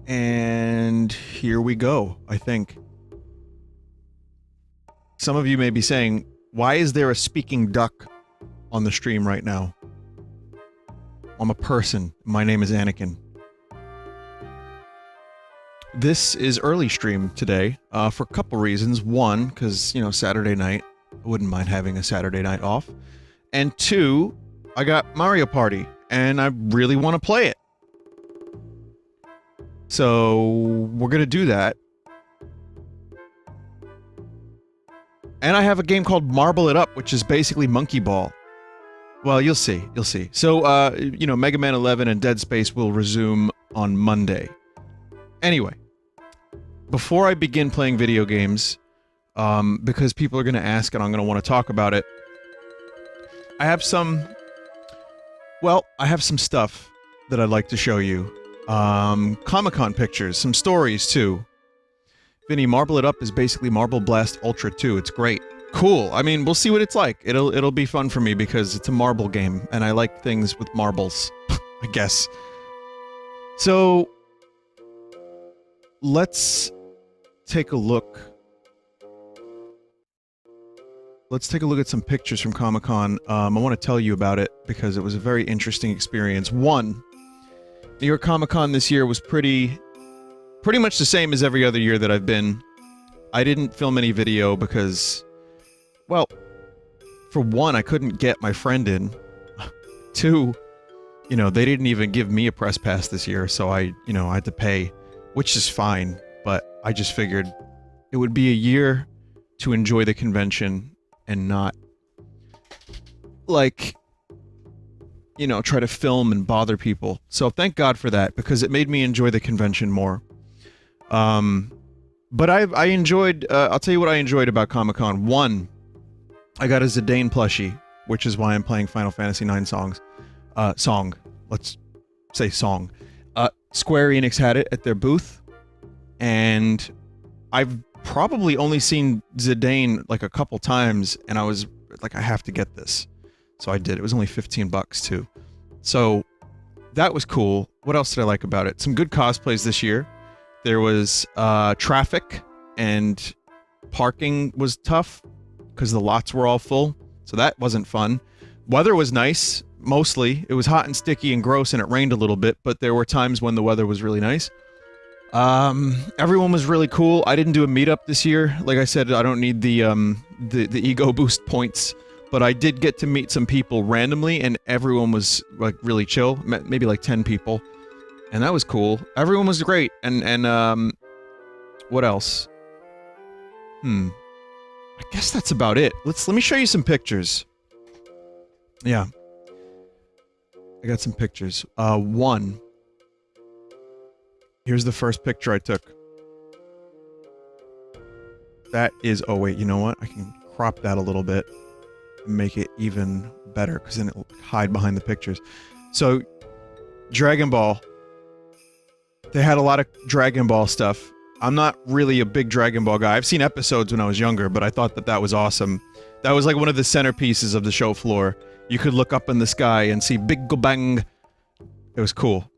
And here we go, I think. Some of you may be saying, why is there a speaking duck on the stream right now? I'm a person. My name is Anakin. This is early stream today, for a couple reasons. One, because, you know, Saturday night. I wouldn't mind having a Saturday night off. And two, I got Mario Party, and I really want to play it. So, we're gonna do that. And I have a game called Marble It Up, which is basically Monkey Ball. Well, you'll see, you'll see. So, you know, Mega Man 11 and Dead Space will resume on Monday. Anyway, before I begin playing video games, because people are gonna ask and I'm gonna want to talk about it, I have some... Well, I have some stuff that I'd like to show you. Comic-Con pictures, some stories too. Vinny, Marble It Up is basically Marble Blast Ultra 2. It's great. Cool. I mean, we'll see what it's like. It'll be fun for me because it's a marble game, and I like things with marbles, I guess. So, let's take a look. Let's take a look at some pictures from Comic-Con. I want to tell you about it because it was a very interesting experience. One, New York Comic-Con this year was pretty much the same as every other year that I've been. I didn't film any video because, well, for one, I couldn't get my friend in. Two, you know, they didn't even give me a press pass this year, so I had to pay, which is fine, but I just figured it would be a year to enjoy the convention and not, like, you know, try to film and bother people. So thank God for that, because it made me enjoy the convention more. But I enjoyed, I'll tell you what I enjoyed about Comic-Con. One, I got a Zidane plushie, which is why I'm playing Final Fantasy IX song. Let's say song. Square Enix had it at their booth, and I've probably only seen Zidane like a couple times, and I was like, I have to get this. So I did. It was only 15 bucks too. So that was cool. What else did I like about it? Some good cosplays this year. There was traffic, and parking was tough because the lots were all full. So that wasn't fun. Weather was nice, mostly. It was hot and sticky and gross, and it rained a little bit, but there were times when the weather was really nice. Everyone was really cool. I didn't do a meetup this year. Like I said, I don't need the ego boost points. But I did get to meet some people randomly, and everyone was, like, really chill. Maybe, like, 10 people. And that was cool. Everyone was great. And what else? I guess that's about it. Let me show you some pictures. Yeah. I got some pictures. One. Here's the first picture I took. That is... Oh, wait, you know what? I can crop that a little bit. Make it even better, because then it'll hide behind the pictures. So, Dragon Ball. They had a lot of Dragon Ball stuff. I'm not really a big Dragon Ball guy. I've seen episodes when I was younger, but I thought that was awesome. That was like one of the centerpieces of the show floor. You could look up in the sky and see Big Bang. It was cool.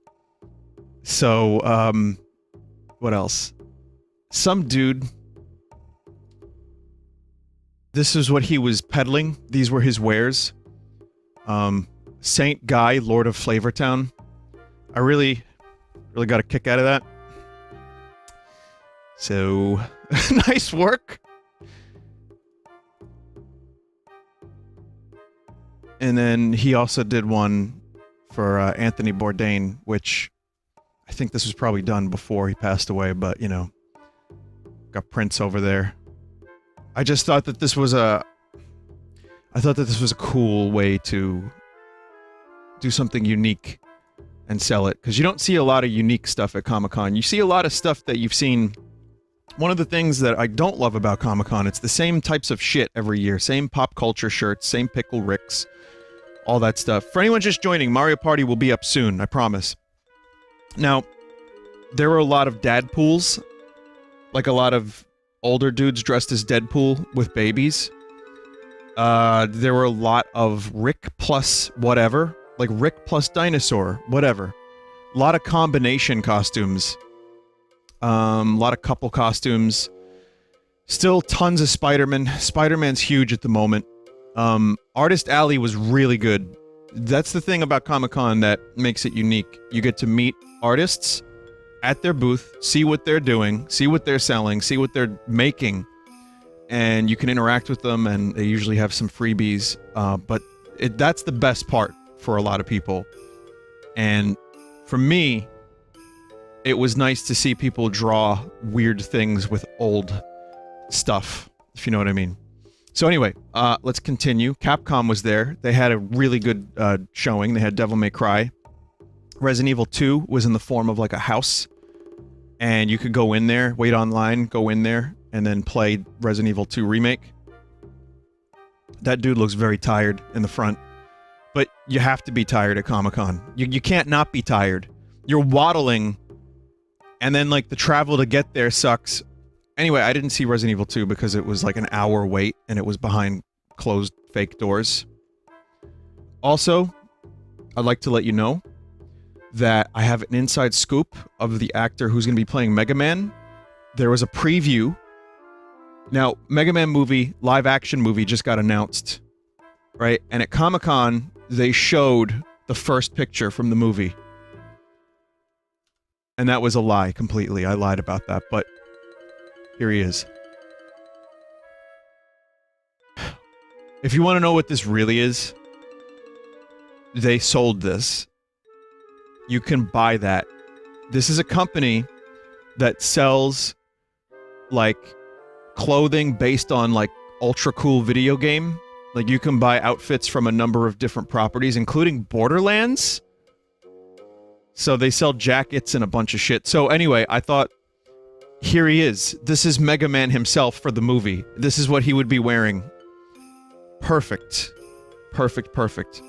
So, what else? Some dude... This is what he was peddling. These were his wares. Saint Guy, Lord of Flavortown. I really got a kick out of that. So, nice work. And then he also did one for Anthony Bourdain, which I think this was probably done before he passed away, but, you know, got Prince over there. I just thought that this was a cool way to do something unique and sell it, because you don't see a lot of unique stuff at Comic-Con. You see a lot of stuff that you've seen. One of the things that I don't love about Comic-Con, it's the same types of shit every year. Same pop culture shirts, same Pickle Ricks, all that stuff. For anyone just joining, Mario Party will be up soon, I promise. Now, there were a lot of dad pools, like a lot of older dudes dressed as Deadpool with babies. There were a lot of Rick plus whatever, like Rick plus dinosaur, whatever. A lot of combination costumes. A lot of couple costumes. Still tons of Spider-Man. Spider-Man's huge at the moment. Artist Alley was really good. That's the thing about Comic-Con that makes it unique. You get to meet artists at their booth, see what they're doing, see what they're selling, see what they're making, and you can interact with them, and they usually have some freebies, but that's the best part for a lot of people. And for me, it was nice to see people draw weird things with old stuff, if you know what I mean. So anyway, let's continue. Capcom was there. They had a really good showing. They had Devil May Cry. Resident Evil 2 was in the form of like a house, and you could go in there, wait online, go in there, and then play Resident Evil 2 Remake. That dude looks very tired in the front. But you have to be tired at Comic-Con. You can't not be tired. You're waddling, and then like the travel to get there sucks. Anyway, I didn't see Resident Evil 2 because it was like an hour wait, and it was behind closed fake doors. Also, I'd like to let you know that I have an inside scoop of the actor who's going to be playing Mega Man. There was a preview. Now, Mega Man movie, live action movie, just got announced, right? And at Comic-Con, they showed the first picture from the movie. And that was a lie completely. I lied about that, but here he is. If you want to know what this really is, they sold this. You can buy that. This is a company that sells, like, clothing based on, like, ultra cool video game. Like, you can buy outfits from a number of different properties, including Borderlands. So they sell jackets and a bunch of shit. So anyway, I thought, here he is. This is Mega Man himself for the movie. This is what he would be wearing. Perfect. Perfect, perfect.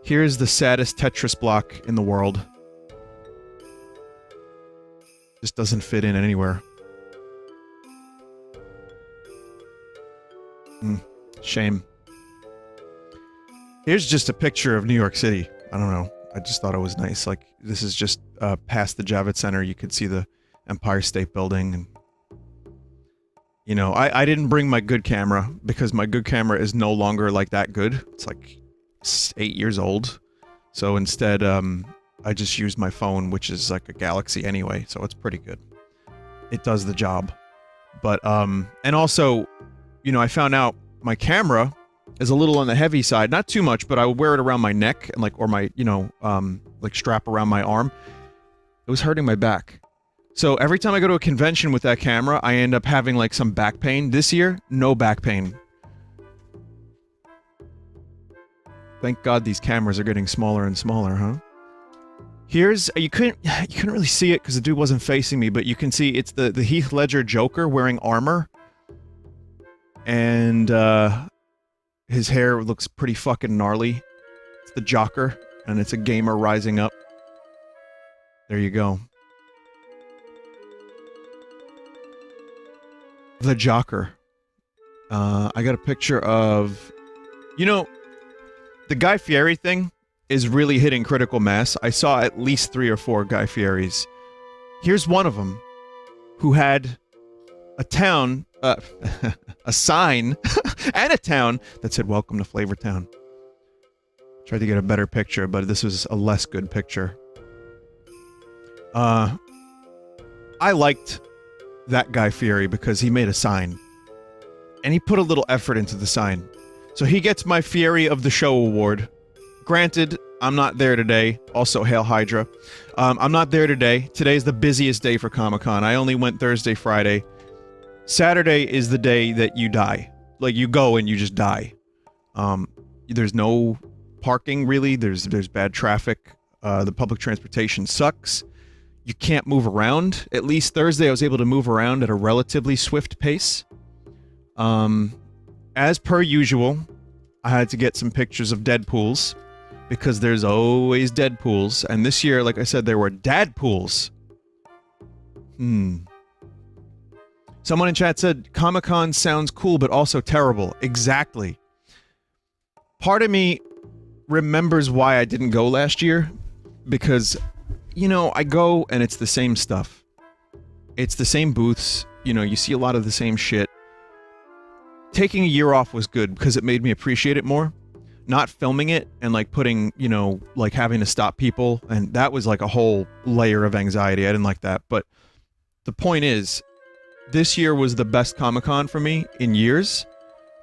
Here's the saddest Tetris block in the world. Just doesn't fit in anywhere. Shame. Here's just a picture of New York City. I don't know. I just thought it was nice. Like, this is just past the Javits Center. You could see the Empire State Building. And, you know, I didn't bring my good camera because my good camera is no longer like that good. It's like 8 years old. So instead, I just used my phone, which is like a Galaxy anyway, so it's pretty good. It does the job. But, and also, you know, I found out my camera is a little on the heavy side. Not too much, but I would wear it around my neck and like, or my, you know, like strap around my arm. It was hurting my back. So every time I go to a convention with that camera, I end up having like some back pain. This year, no back pain. Thank God these cameras are getting smaller and smaller, huh? Here's, you couldn't really see it because the dude wasn't facing me, but you can see it's the Heath Ledger Joker wearing armor. And, his hair looks pretty fucking gnarly. It's the Joker, and it's a gamer rising up. There you go. The Joker. I got a picture of... You know, the Guy Fieri thing is really hitting critical mass. I saw at least 3 or 4 Guy Fieris. Here's one of them, who had a town, a sign, and a town that said, "Welcome to Flavortown." Tried to get a better picture, but this was a less good picture. I liked that Guy Fieri because he made a sign. And he put a little effort into the sign. So he gets my Fieri of the Show award. Granted, I'm not there today. Also, Hail Hydra. I'm not there today. Today's the busiest day for Comic-Con. I only went Thursday, Friday. Saturday is the day that you die. Like, you go and you just die. There's no parking, really. There's bad traffic. The public transportation sucks. You can't move around. At least Thursday I was able to move around at a relatively swift pace. As per usual, I had to get some pictures of Deadpools. Because there's always Deadpools. And this year, like I said, there were Dadpools. Someone in chat said, Comic-Con sounds cool, but also terrible. Exactly. Part of me remembers why I didn't go last year. Because, you know, I go and it's the same stuff. It's the same booths. You know, you see a lot of the same shit. Taking a year off was good because it made me appreciate it more. Not filming it and like putting, you know, like having to stop people, and that was like a whole layer of anxiety. I didn't like that. But the point is, this year was the best Comic-Con for me in years,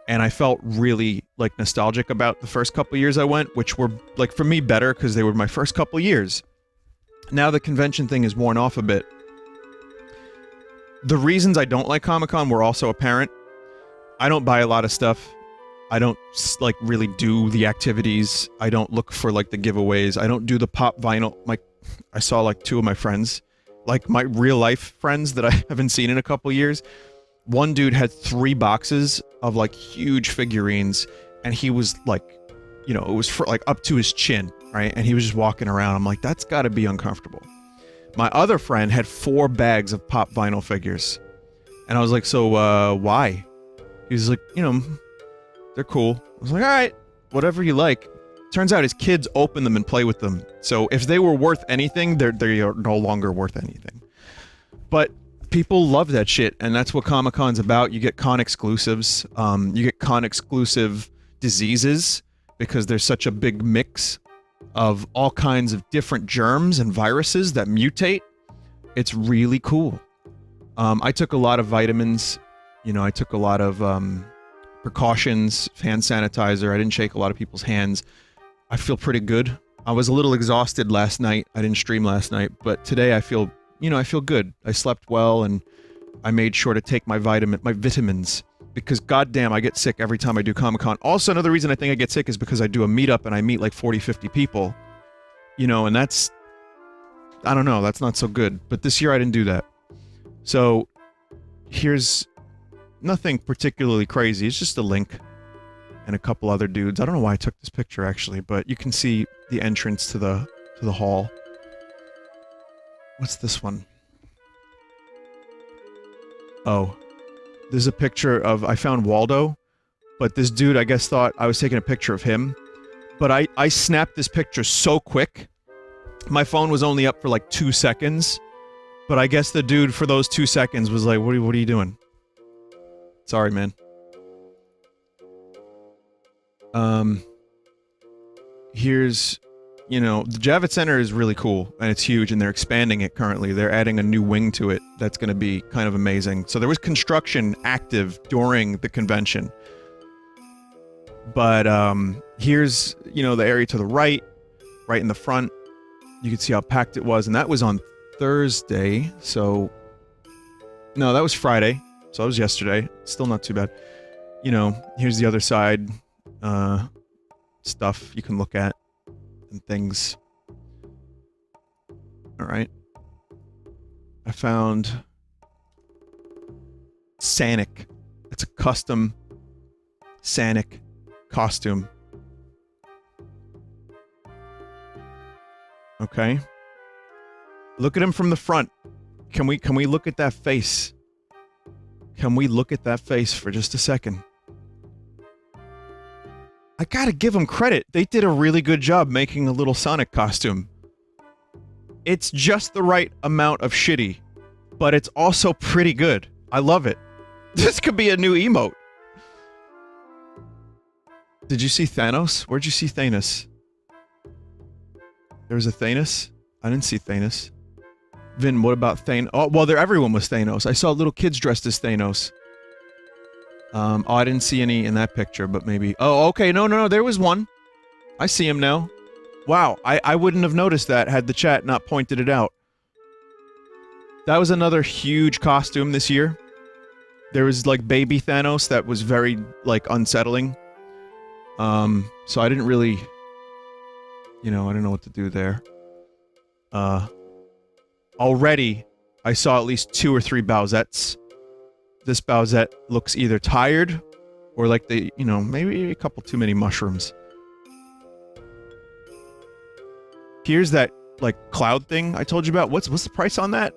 and I felt really like nostalgic about the first couple years I went, which were like for me better because they were my first couple years. Now the convention thing is worn off a bit. The reasons I don't like Comic-Con were also apparent. I don't buy a lot of stuff. I don't, like, really do the activities. I don't look for, like, the giveaways. I don't do the pop vinyl. Like, I saw, like, 2 of my friends, like, my real-life friends that I haven't seen in a couple years. One dude had 3 boxes of, like, huge figurines, and he was, like, you know, it was, for, like, up to his chin, right? And he was just walking around. I'm like, that's gotta be uncomfortable. My other friend had 4 bags of pop vinyl figures. And I was like, so, why? He was like, you know, they're cool. I was like, alright, whatever you like. Turns out his kids open them and play with them. So if they were worth anything, they are no longer worth anything. But people love that shit, and that's what Comic-Con's about. You get con exclusives. You get con exclusive diseases, because there's such a big mix of all kinds of different germs and viruses that mutate. It's really cool. I took a lot of vitamins. You know, I took a lot of precautions, hand sanitizer. I didn't shake a lot of people's hands. I feel pretty good. I was a little exhausted last night. I didn't stream last night, but today I feel, you know, I feel good. I slept well, and I made sure to take my vitamins, because goddamn, I get sick every time I do Comic-Con. Also, another reason I think I get sick is because I do a meetup and I meet like 40, 50 people. You know, and that's, I don't know, that's not so good. But this year I didn't do that. So, here's nothing particularly crazy. It's just a link and a couple other dudes. I don't know why I took this picture actually, but you can see the entrance to the hall. What's this one? Oh, there's a picture of, I found Waldo, but this dude I guess thought I was taking a picture of him. But I snapped this picture so quick. My phone was only up for like 2 seconds, but I guess the dude for those 2 seconds was like, what are you doing? Sorry, man. Here's, you know, the Javits Center is really cool, and it's huge, and they're expanding it currently. They're adding a new wing to it that's going to be kind of amazing. So there was construction active during the convention. But, here's, you know, the area to the right in the front. You can see how packed it was, and that was on Thursday, so... No, that was Friday. So that was yesterday. Still not too bad. You know, here's the other side. Stuff you can look at. And things. Alright. I found... Sanic. It's a custom... Sanic costume. Okay. Look at him from the front. Can we look at that face? Can we look at that face for just a second? I gotta give them credit. They did a really good job making a little Sonic costume. It's just the right amount of shitty, but it's also pretty good. I love it. This could be a new emote. Did you see Thanos? Where'd you see Thanos? There was a Thanos? I didn't see Thanos. Vin, what about Thanos? Oh, well, everyone was Thanos. I saw little kids dressed as Thanos. Oh, I didn't see any in that picture, but maybe... Oh, okay, no, there was one. I see him now. Wow, I wouldn't have noticed that had the chat not pointed it out. That was another huge costume this year. There was, like, baby Thanos that was very, like, unsettling. So I didn't really... You know, I don't know what to do there. Already, I saw at least 2 or 3 Bowsettes. This Bowsette looks either tired, or like they, you know, maybe a couple too many mushrooms. Here's that, like, cloud thing I told you about. What's the price on that?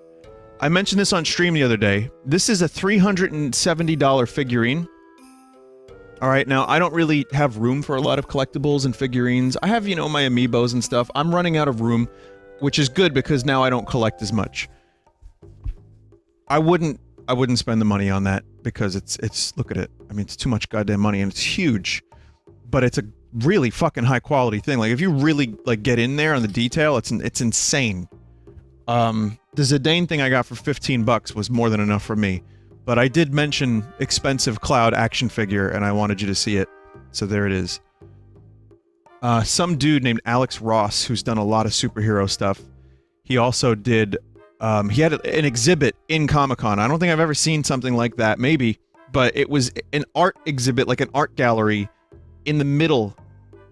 I mentioned this on stream the other day. This is a $370 figurine. Alright, now, I don't really have room for a lot of collectibles and figurines. I have, you know, my amiibos and stuff. I'm running out of room, which is good because now I don't collect as much. I wouldn't spend the money on that because it's look at it. I mean, it's too much goddamn money and it's huge, but it's a really fucking high quality thing. Like if you really like get in there on the detail, it's insane. The Zidane thing I got for 15 bucks was more than enough for me, but I did mention expensive Cloud action figure and I wanted you to see it, so there it is. Some dude named Alex Ross who's done a lot of superhero stuff. He also did. He had an exhibit in Comic-Con. I don't think I've ever seen something like that, maybe, but it was an art exhibit, like an art gallery, in the middle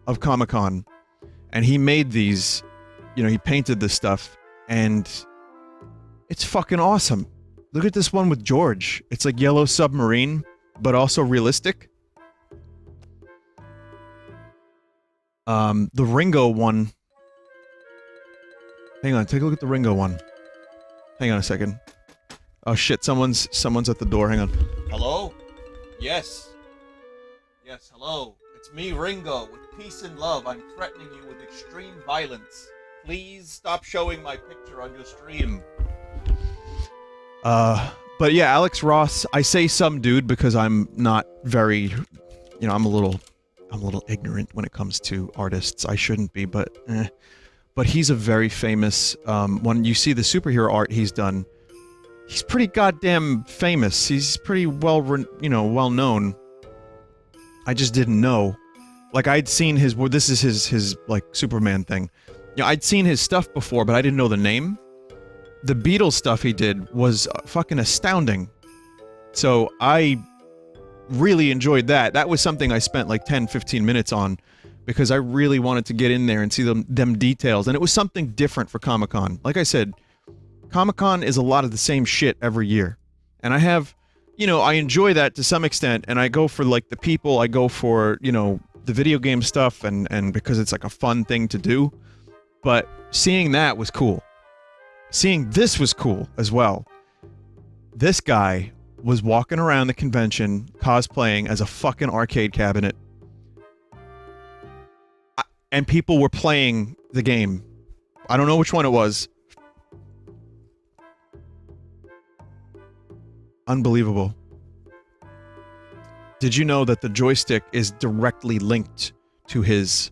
of Comic-Con. And he made these, you know, he painted this stuff, and it's fucking awesome. Look at this one with George. It's like Yellow Submarine, but also realistic. The Ringo one. Hang on, take a look at the Ringo one. Hang on a second. Oh shit, someone's at the door, hang on. Hello? Yes. Yes, hello. It's me, Ringo, with peace and love. I'm threatening you with extreme violence. Please stop showing my picture on your stream. But yeah, Alex Ross, I say some dude because I'm not very, you know, I'm a little ignorant when it comes to artists. I shouldn't be, but But he's a very famous, when you see the superhero art he's done, he's pretty goddamn famous. He's pretty well known. I just didn't know. Like, I'd seen his, well, this is his, like, Superman thing. You know, I'd seen his stuff before, but I didn't know the name. The Beatles stuff he did was fucking astounding. So, I really enjoyed that. That was something I spent, like, 10-15 minutes on. Because I really wanted to get in there and see them details, and it was something different for Comic-Con. Like I said, Comic-Con is a lot of the same shit every year. And I have, you know, I enjoy that to some extent, and I go for, like, the people, I go for, you know, the video game stuff, and because it's, like, a fun thing to do. But seeing that was cool. Seeing this was cool, as well. This guy was walking around the convention, cosplaying as a fucking arcade cabinet. And people were playing the game. I don't know which one it was. Unbelievable. Did you know that the joystick is directly linked to his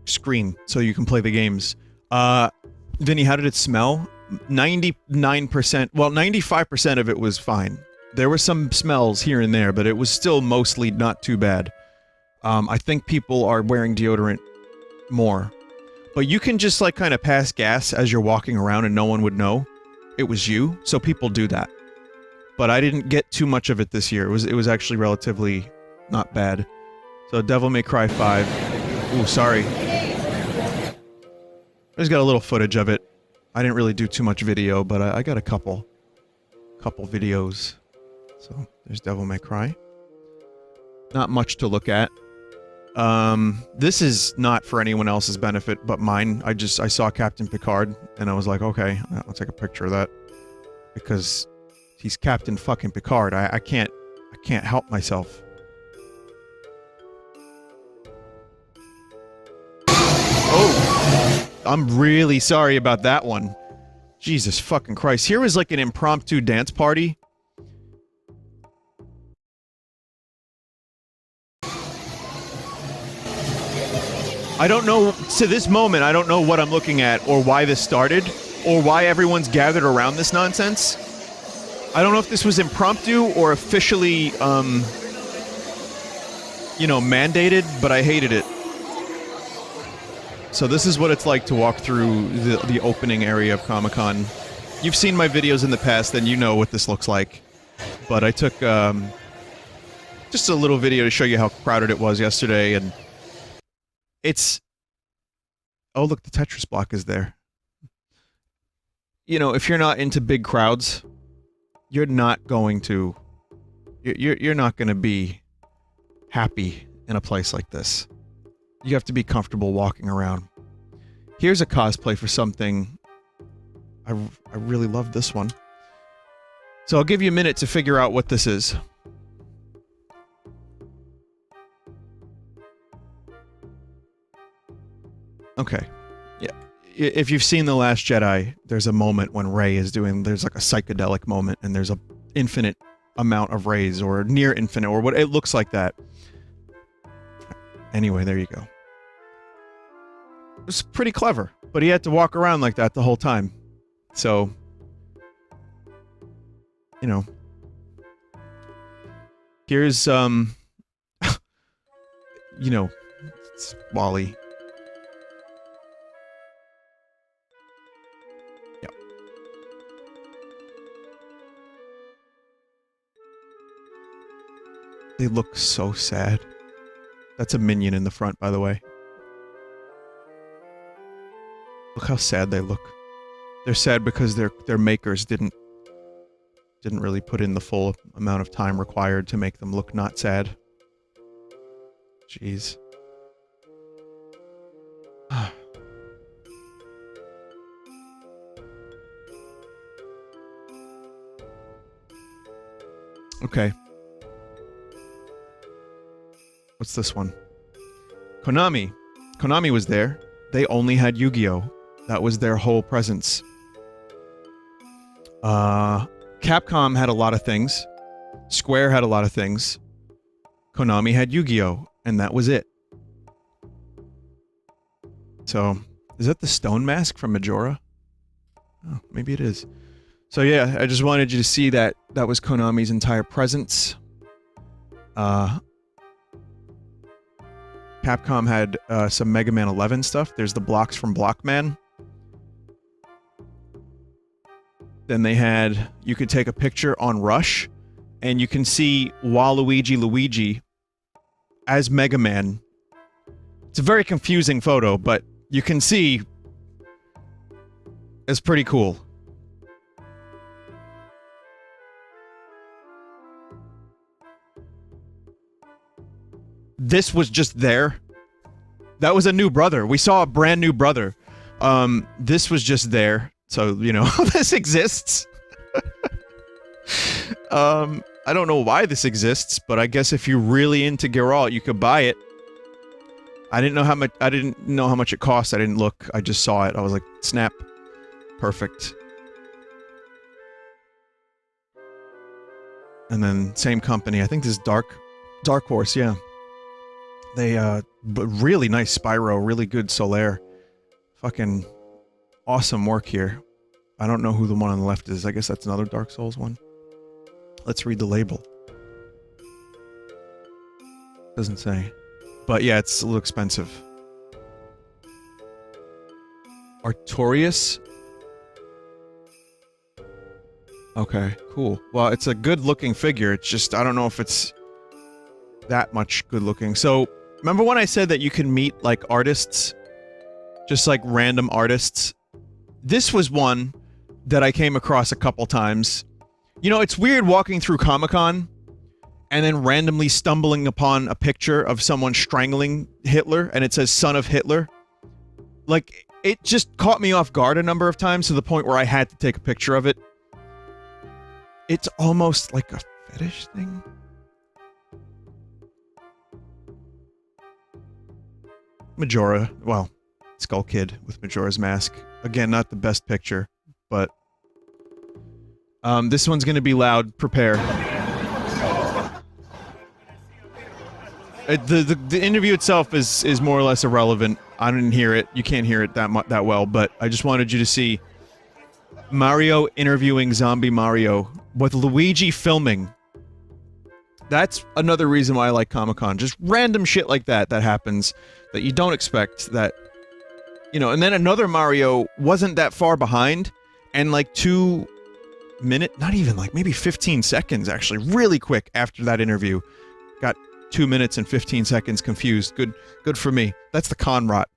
screen, so you can play the games? Vinny, how did it smell? 99%, well, 95% of it was fine. There were some smells here and there, but it was still mostly not too bad. I think people are wearing deodorant more. But you can just, like, kind of pass gas as you're walking around and no one would know it was you, so people do that. But I didn't get too much of it this year. It was actually relatively not bad. So, Devil May Cry 5. Ooh, sorry. I just got a little footage of it. I didn't really do too much video, but I got a couple videos. So, there's Devil May Cry. Not much to look at. This is not for anyone else's benefit but mine. I saw Captain Picard, and I was like, okay, I'll take a picture of that. Because he's Captain fucking Picard. I can't help myself. Oh! I'm really sorry about that one. Jesus fucking Christ. Here was like an impromptu dance party. I don't know, to this moment, I don't know what I'm looking at, or why this started, or why everyone's gathered around this nonsense. I don't know if this was impromptu, or officially, you know, mandated, but I hated it. So this is what it's like to walk through the opening area of Comic-Con. You've seen my videos in the past, and you know what this looks like. But I took, just a little video to show you how crowded it was yesterday, and it's... Oh, look, the Tetris block is there. You know, if you're not into big crowds, you're not going to... You're not going to be happy in a place like this. You have to be comfortable walking around. Here's a cosplay for something... I really love this one. So I'll give you a minute to figure out what this is. Okay. Yeah. if you've seen The Last Jedi, there's a moment when Rey is doing, there's like a psychedelic moment, and there's a infinite amount of rays, or near infinite, or what it looks like that. Anyway, there you go. It was pretty clever, but he had to walk around like that the whole time. So, you know, here's, you know, it's Wally. Yeah. They look so sad. That's a minion in the front, by the way. Look how sad they look. They're sad because their makers didn't really put in the full amount of time required to make them look not sad. Jeez. Okay. What's this one? Konami. Konami was there. They only had Yu-Gi-Oh! That was their whole presence. Capcom had a lot of things. Square had a lot of things. Konami had Yu-Gi-Oh! And that was it. So, is that the stone mask from Majora? Oh, maybe it is. So yeah, I just wanted you to see that that was Konami's entire presence. Capcom had some Mega Man 11 stuff. There's the blocks from Blockman. Then they had, you could take a picture on Rush, and you can see Waluigi Luigi as Mega Man. It's a very confusing photo, but you can see it's pretty cool. This was just there. That was a new brother. We saw a brand new brother. This was just there. So, you know, this exists. I don't know why this exists, but I guess if you're really into Geralt, you could buy it. I didn't know how much it cost. I didn't look. I just saw it. I was like, snap. Perfect. And then same company. I think this is Dark Horse, yeah. They, but really nice Spyro, really good Solaire. Fucking awesome work here. I don't know who the one on the left is. I guess that's another Dark Souls one. Let's read the label. Doesn't say. But yeah, it's a little expensive. Artorias? Okay, cool. Well, it's a good-looking figure. It's just, I don't know if it's that much good-looking. So, remember when I said that you can meet, like, artists? Just, like, random artists? This was one that I came across a couple times. You know, it's weird walking through Comic-Con and then randomly stumbling upon a picture of someone strangling Hitler, and it says son of Hitler. Like, it just caught me off guard a number of times to the point where I had to take a picture of it. It's almost like a fetish thing. Majora, well, Skull Kid with Majora's Mask. Again, not the best picture, but this one's gonna be loud. Prepare. The interview itself is more or less irrelevant. I didn't hear it. You can't hear it that well, but I just wanted you to see Mario interviewing Zombie Mario with Luigi filming. That's another reason why I like Comic-Con. Just random shit like that happens that you don't expect, that, you know, and then another Mario wasn't that far behind, and like 2 minutes, not even, like maybe 15 seconds actually, really quick after that interview. Got 2 minutes and 15 seconds confused. Good for me. That's the con rot.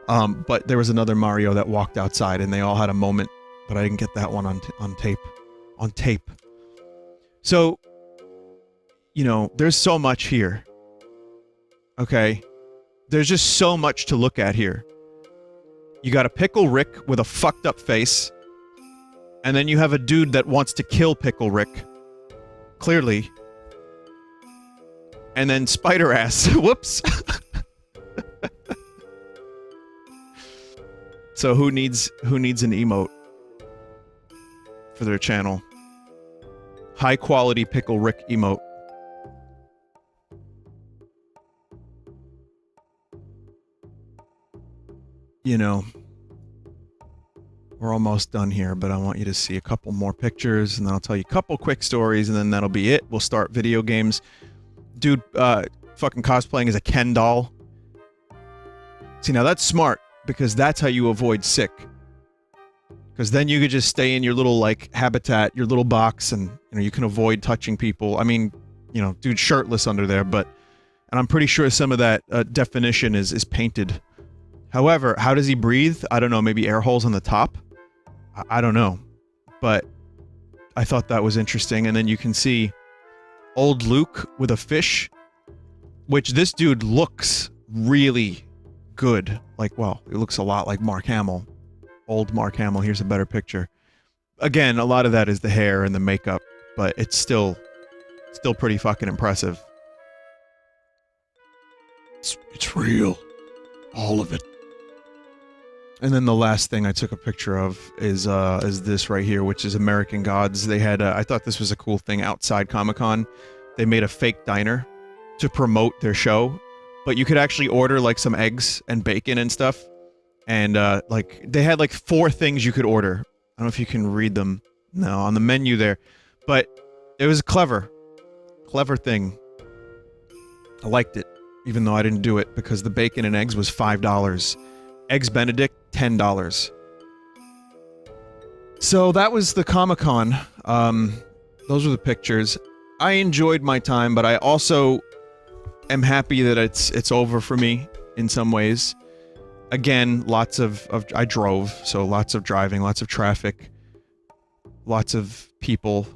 But there was another Mario that walked outside and they all had a moment, but I didn't get that one on tape. On tape. So, you know, there's so much here. Okay? There's just so much to look at here. You got a Pickle Rick with a fucked up face, and then you have a dude that wants to kill Pickle Rick. Clearly. And then Spider-Ass. Whoops. So who needs an emote for their channel? High quality Pickle Rick emote. You know, we're almost done here, but I want you to see a couple more pictures, and then I'll tell you a couple quick stories, and then that'll be it. We'll start video games. Dude, fucking cosplaying as a Ken doll. See, now that's smart, because that's how you avoid sick. Because then you could just stay in your little, like, habitat, your little box, and, you know, you can avoid touching people. I mean, you know, dude shirtless under there, but... And I'm pretty sure some of that definition is painted. However, how does he breathe? I don't know, maybe air holes on the top? I don't know. But I thought that was interesting. And then you can see old Luke with a fish, which this dude looks really good. Like, well, it looks a lot like Mark Hamill. Old Mark Hamill. Here's a better picture. Again, a lot of that is the hair and the makeup, but it's still pretty fucking impressive. It's real. All of it. And then the last thing I took a picture of is this right here, which is American Gods. They had, I thought this was a cool thing outside Comic-Con. They made a fake diner to promote their show, but you could actually order, like, some eggs and bacon and stuff. And, like, they had, like, 4 things you could order. I don't know if you can read them. No, on the menu there. But it was a clever thing. I liked it, even though I didn't do it, because the bacon and eggs was $5. Eggs Benedict, $10. So that was the Comic-Con. Those were the pictures. I enjoyed my time, but I also am happy that it's over for me in some ways. Again, lots of I drove, so lots of driving, lots of traffic, lots of people.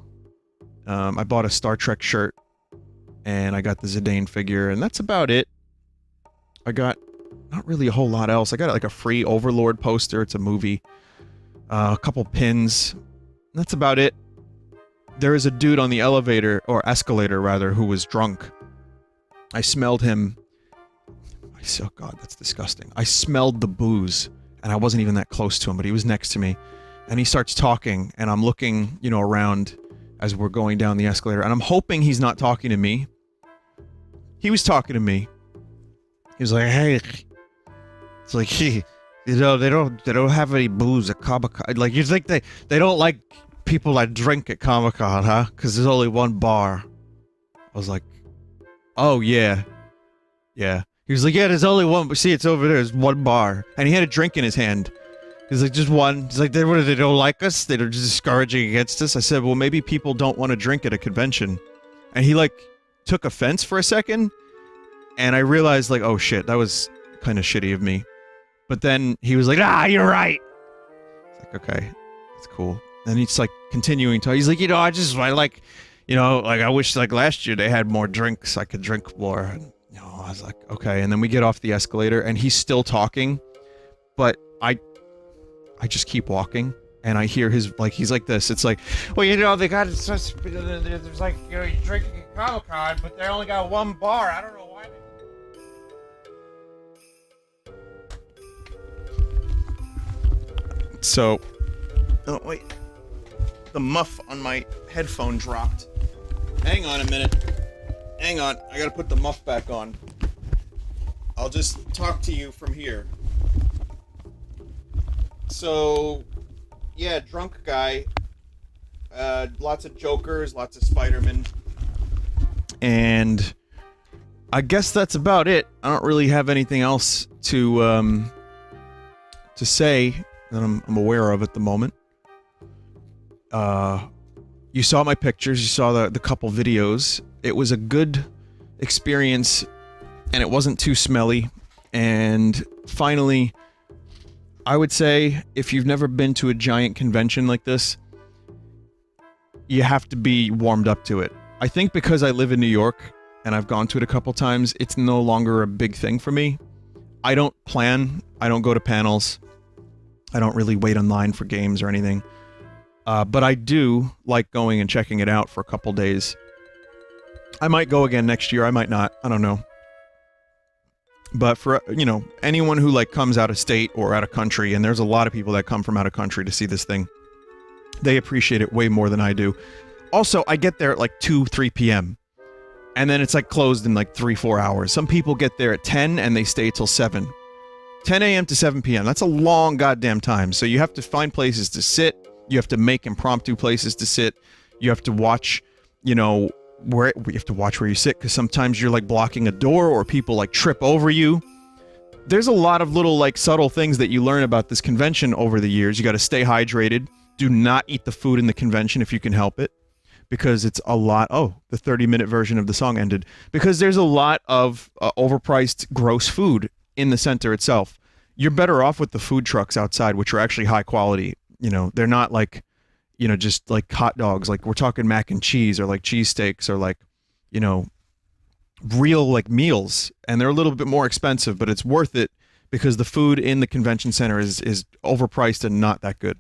I bought a Star Trek shirt, and I got the Zidane figure, and that's about it. I got not really a whole lot else. I got like a free Overlord poster. It's a movie. A couple pins. That's about it. There is a dude on the elevator, or escalator rather, who was drunk. I smelled him. Oh god, that's disgusting. I smelled the booze, and I wasn't even that close to him, but he was next to me. And he starts talking, and I'm looking, you know, around as we're going down the escalator, and I'm hoping he's not talking to me. He was talking to me. He was like, hey... It's like, you know, they don't have any booze at Comic-Con. Like, you think they don't like people that drink at Comic-Con, huh? Because there's only one bar. I was like, oh, yeah. Yeah. He was like, yeah, there's only one, but see, it's over there, there's one bar. And he had a drink in his hand. He's like, just one. He's like, they don't like us? They're just discouraging against us? I said, well, maybe people don't want to drink at a convention. And he, like, took offense for a second. And I realized, like, oh, shit, that was kind of shitty of me. But then he was like, ah, you're right. It's like, okay, that's cool. And he's like continuing to, he's like, you know, I like, you know, like I wish like last year they had more drinks. I could drink more. And, you know, I was like, okay. And then we get off the escalator and he's still talking, but I just keep walking and I hear his, like, he's like this. It's like, well, you know, they got, there's like, you know, you're drinking at Comic-Con, but they only got one bar. I don't know why. So, oh wait, the muff on my headphone dropped. Hang on a minute. Hang on, I gotta put the muff back on. I'll just talk to you from here. So, yeah, drunk guy. Lots of Jokers, lots of Spider-Man. And I guess that's about it. I don't really have anything else to say that I'm aware of at the moment. You saw my pictures, you saw the couple videos. It was a good experience, and it wasn't too smelly. And finally, I would say, if you've never been to a giant convention like this, you have to be warmed up to it. I think because I live in New York, and I've gone to it a couple times, it's no longer a big thing for me. I don't plan, I don't go to panels, I don't really wait online for games or anything. But I do like going and checking it out for a couple days. I might go again next year, I might not, I don't know. But for, you know, anyone who like comes out of state or out of country, and there's a lot of people that come from out of country to see this thing, they appreciate it way more than I do. Also, I get there at like 2, 3 p.m. and then it's like closed in like 3, 4 hours. Some people get there at 10 and they stay till 7. 10 a.m. to 7 p.m. That's a long goddamn time. So you have to find places to sit. You have to make impromptu places to sit. You have to watch, you know, where you have to watch where you sit, because sometimes you're like blocking a door or people like trip over you. There's a lot of little like subtle things that you learn about this convention over the years. You got to stay hydrated. Do not eat the food in the convention if you can help it, because it's a lot. Oh, the 30-minute version of the song ended. Because there's a lot of overpriced gross food in the center itself. You're better off with the food trucks outside, which are actually high quality. You know, they're not like, you know, just like hot dogs. Like, we're talking mac and cheese, or like cheesesteaks, or like, you know, real like meals. And they're a little bit more expensive, but it's worth it because the food in the convention center is overpriced and not that good.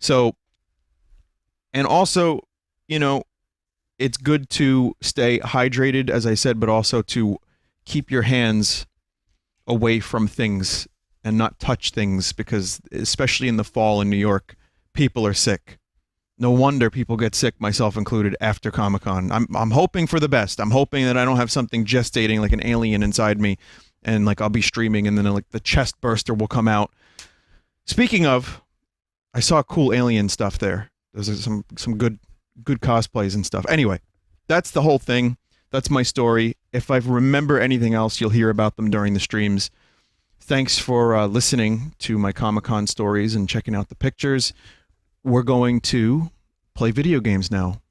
So, and also, you know, it's good to stay hydrated, as I said, but also to keep your hands away from things and not touch things, because especially in the fall in New York, people are sick. No wonder people get sick, myself included, after Comic-Con. I'm hoping for the best. I'm hoping that I don't have something gestating like an alien inside me, and like I'll be streaming and then like the chest burster will come out. Speaking of, I saw cool alien stuff there. There's some good cosplays and stuff. Anyway, that's the whole thing. That's my story. If I remember anything else, you'll hear about them during the streams. Thanks for listening to my Comic-Con stories and checking out the pictures. We're going to play video games now.